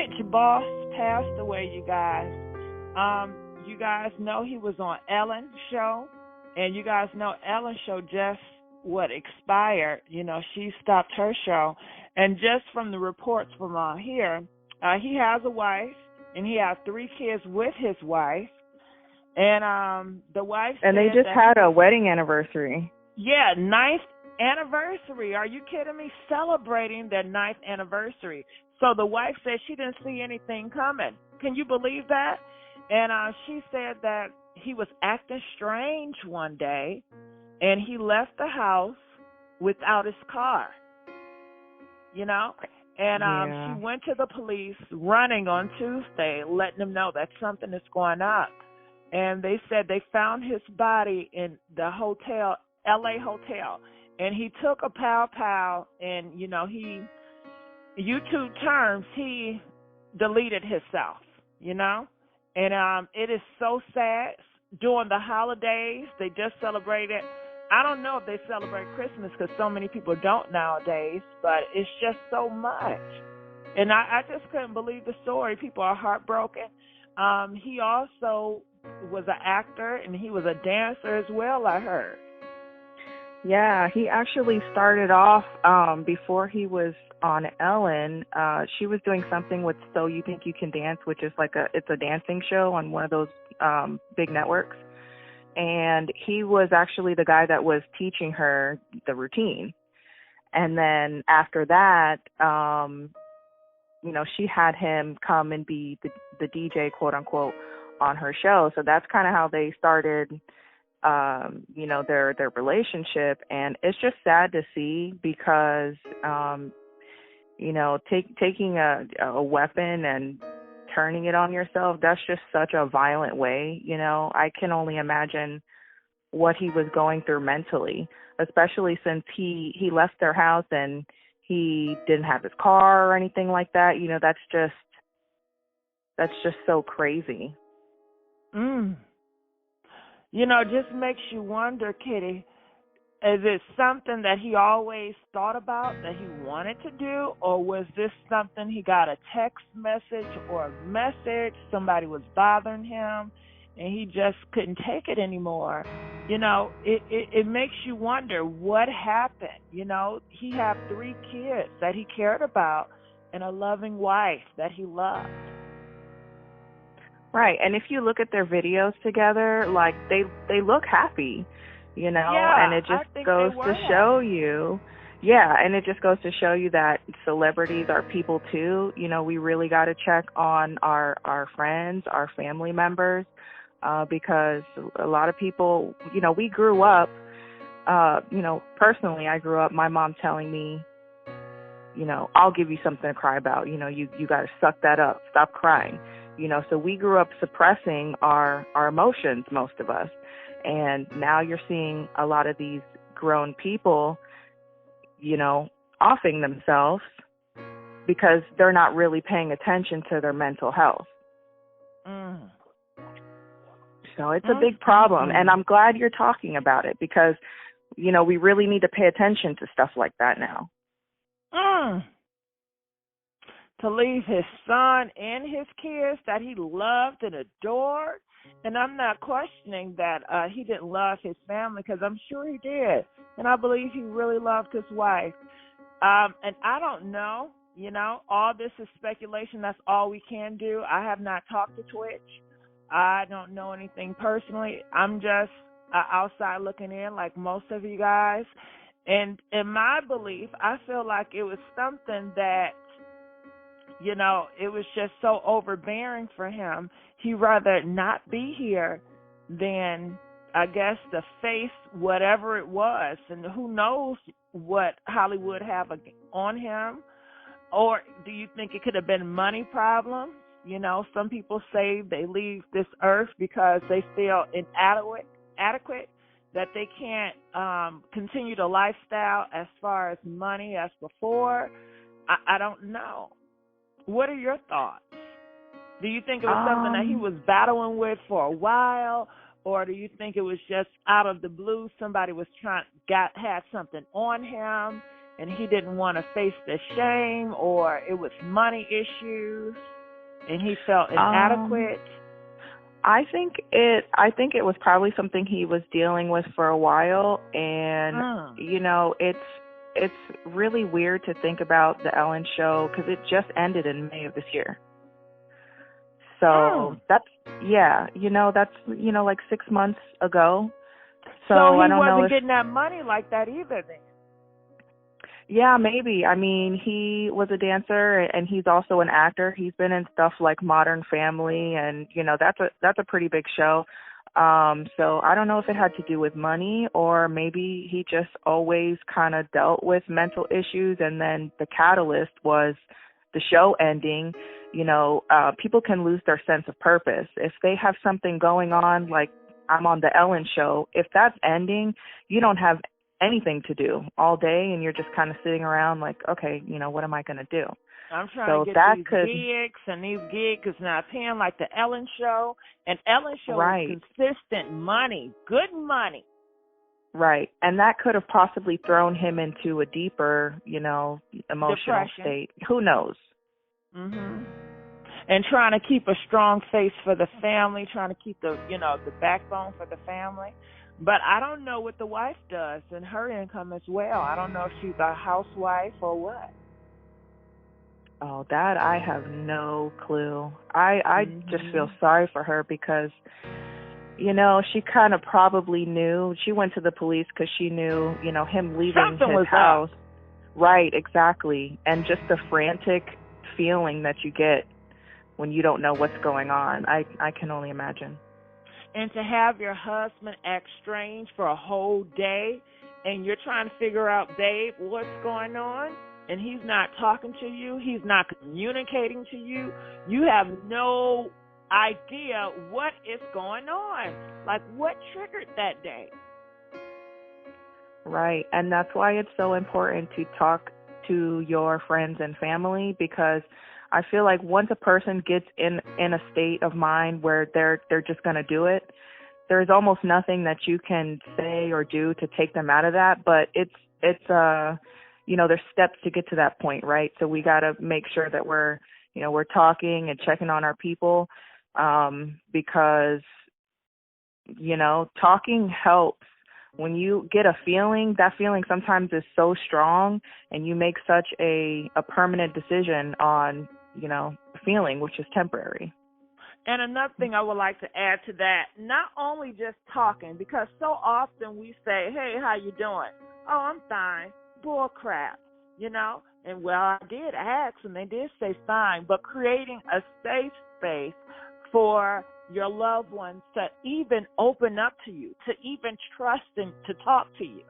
Twitch boss passed away, you guys. You guys know he was on Ellen's show, and you guys know Ellen's show just expired. You know, she stopped her show, and just from the reports from here, he has a wife, and he has 3 kids with his wife, and the wife. And they just had a wedding anniversary. Yeah, 9th anniversary. Are you kidding me? Celebrating their 9th anniversary. So the wife said she didn't see anything coming. Can you believe that? And she said that he was acting strange one day, and he left the house without his car, you know? And she went to the police running on Tuesday, letting them know that something is going on. And they said they found his body in the hotel, L.A. hotel. And he took a pow, and, you know, YouTube terms, he deleted himself, you know? And it is so sad. During the holidays, they just celebrated. I don't know if they celebrate Christmas because so many people don't nowadays, but it's just so much. And I just couldn't believe the story. People are heartbroken. He also was an actor, and he was a dancer as well, I heard. Yeah, he actually started off before he was on Ellen. She was doing something with So You Think You Can Dance, which is it's a dancing show on one of those big networks. And he was actually the guy that was teaching her the routine. And then after that, you know, she had him come and be the DJ, quote unquote, on her show. So that's kind of how they started, you know, their relationship. And it's just sad to see because, you know, taking a weapon and turning it on yourself, that's just such a violent way. You know, I can only imagine what he was going through mentally, especially since he left their house and he didn't have his car or anything like that. You know, that's just so crazy. You know, it just makes you wonder, Kitty, is it something that he always thought about that he wanted to do, or was this something he got a text message or a message, somebody was bothering him, and he just couldn't take it anymore? You know, it makes you wonder what happened. You know, he had 3 kids that he cared about and a loving wife that he loved. Right, and if you look at their videos together, like they look happy. You know, yeah, and it just goes to show you, and it just goes to show you that celebrities are people too. You know, we really got to check on our friends, our family members, because a lot of people, you know, we grew up, you know, personally, I grew up, my mom telling me, you know, I'll give you something to cry about. You know, you got to suck that up, stop crying. You know, so we grew up suppressing our emotions, most of us. And now you're seeing a lot of these grown people, you know, offing themselves because they're not really paying attention to their mental health. So it's a big problem. And I'm glad you're talking about it because, you know, we really need to pay attention to stuff like that now. To leave his son and his kids that he loved and adored. And I'm not questioning that he didn't love his family because I'm sure he did. And I believe he really loved his wife. And I don't know, you know, all this is speculation. That's all we can do. I have not talked to Twitch. I don't know anything personally. I'm just outside looking in like most of you guys. And in my belief, I feel like it was something that, you know, it was just so overbearing for him. He'd rather not be here than, I guess, to face whatever it was. And who knows what Hollywood have on him. Or do you think it could have been money problems? You know, some people say they leave this earth because they feel inadequate, that they can't continue the lifestyle as far as money as before. I don't know. What are your thoughts? Do you think it was something that he was battling with for a while, or do you think it was just out of the blue somebody was had something on him and he didn't want to face the shame, or it was money issues and he felt inadequate? I think it was probably something he was dealing with for a while, and you know, it's really weird to think about the Ellen show because it just ended in May of this year. So that's like 6 months ago. So he I don't know wasn't getting that money like that either then. Yeah, maybe. I mean, he was a dancer and he's also an actor. He's been in stuff like Modern Family, and you know, that's a pretty big show. So I don't know if it had to do with money, or maybe he just always kind of dealt with mental issues, and then the catalyst was the show ending. You know, people can lose their sense of purpose. If they have something going on, like I'm on the Ellen show, if that's ending, you don't have anything to do all day, and you're just kind of sitting around like, okay, you know, what am I going to do? I'm trying to get these gigs, and these gigs is not paying like the Ellen show. And Ellen show is consistent money, good money. Right. And that could have possibly thrown him into a deeper, you know, emotional depression state. Who knows? Mhm. And trying to keep a strong face for the family, trying to keep the backbone for the family. But I don't know what the wife does and her income as well. I don't know if she's a housewife or what. Oh, that I have no clue. I just feel sorry for her because, you know, she kind of probably knew. She went to the police because she knew, you know, him leaving his house. Right, exactly. And just the frantic feeling that you get when you don't know what's going on. I can only imagine. And to have your husband act strange for a whole day, and you're trying to figure out, babe, what's going on, and he's not talking to you, he's not communicating to you, you have no idea what is going on. Like, what triggered that day? Right, and that's why it's so important to talk to your friends and family, because I feel like once a person gets in a state of mind where they're just going to do it, there's almost nothing that you can say or do to take them out of that. But it's you know, there's steps to get to that point, right? So we got to make sure that we're talking and checking on our people, because, you know, talking helps. When you get a feeling, that feeling sometimes is so strong, and you make such a permanent decision on, you know, feeling, which is temporary. And another thing I would like to add to that, not only just talking, because so often we say, hey, how you doing? Oh, I'm fine. Bull crap, you know? And, well, I did ask, and they did say fine, but creating a safe space for your loved ones to even open up to you, to even trust them to talk to you,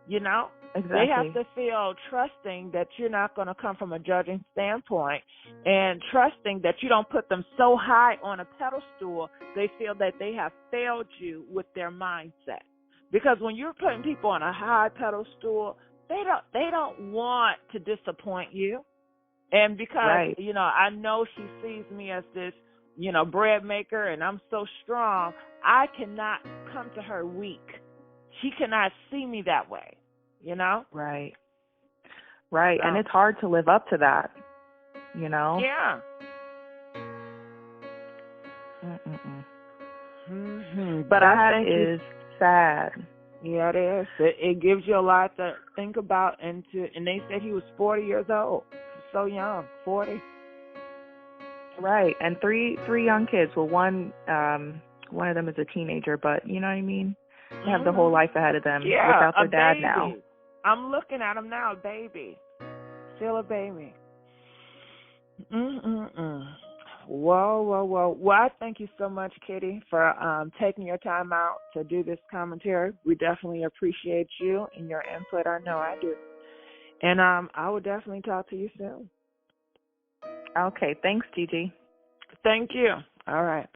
you know? Exactly. They have to feel trusting that you're not going to come from a judging standpoint, and trusting that you don't put them so high on a pedestal they feel that they have failed you with their mindset. Because when you're putting people on a high pedestal, they don't want to disappoint you. And because, you know, I know she sees me as this, you know, bread maker, and I'm so strong, I cannot come to her weak. She cannot see me that way, you know? Right. And it's hard to live up to that, you know? Yeah. But that is sad. Yeah, it is. It gives you a lot to think about, and they said he was 40 years old. So young, 40. Right, and three young kids. Well, one of them is a teenager, but you know what I mean? They have the whole life ahead of them without their dad baby. now. I'm looking at him now, baby. Still a baby. Whoa. Well, I thank you so much, Kitty, for taking your time out to do this commentary. We definitely appreciate you and your input. I know I do. And I will definitely talk to you soon. Okay, thanks, Gigi. Thank you. All right.